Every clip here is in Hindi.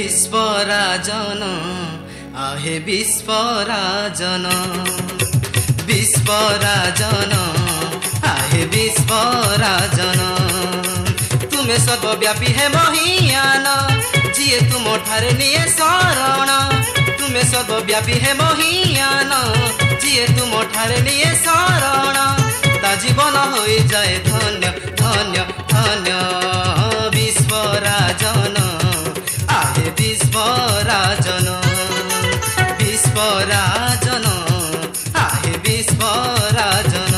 विश्वराजन आहे विश्वराजन विश्वराजन आहे विश्वराजन तुमे सर्वव्यापी हे महियान जिए तुम ठारे निये शरण तुमे सर्वव्यापी हे महियान जिए तुम ठारे निये शरण ता जीवन हो जाए धन्य धन्य धन्य विश्वराजन आहे विश्वराजन विश्वराजन आहे विश्वराजन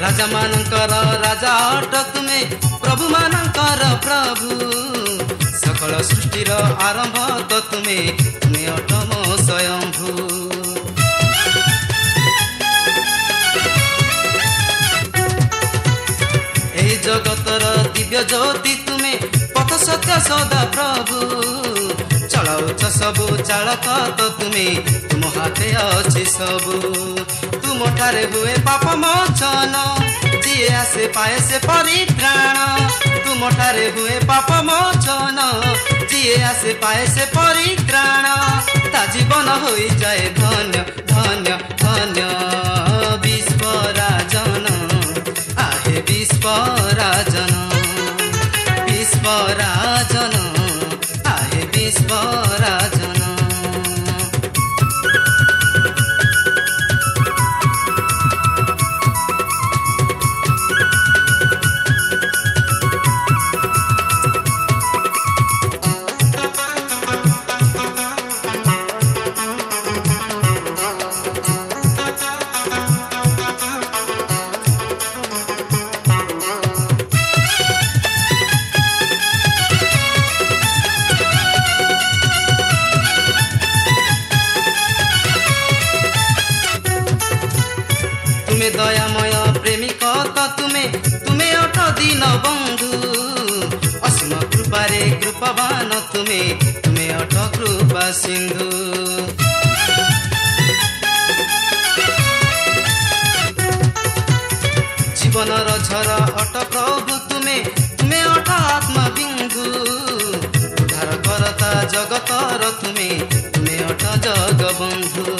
राजा मानकर राजा अट तुमे प्रभु मानकर प्रभु सकल सृष्टिर आरंभ तो तुमे तुमे अट मो स्वयंभू ए जगतर दिव्य ज्योति तुमे पथ सत्य सदा प्रभु चलाउछ सबु चालक तो तुमे तुम हाथे अछि सबु तुम ठारे हुए पाप मोचन जिए आसे पाए से परित्राण तुम ठारे हुए पाप मोचन जिए आसे पाए से परित्राण ता जीवन हो जाए धन्य धन्य धन्य विश्वराजन आहे विश्वराजन विश्वराजन आहे विश्वराजन दयामय प्रेमिक तो तुमे अट दीन बंधु असीम कृपारे कृपावान तुमे अट कृपा सिंधु जीवन झर अट प्रभु तुमे अट आत्मबिंदु उद्धार करता जगतर तुमे अट जगबंधु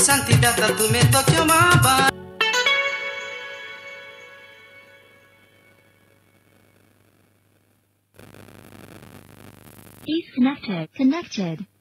शांतिदाता तुमे तो क्षमा Connected.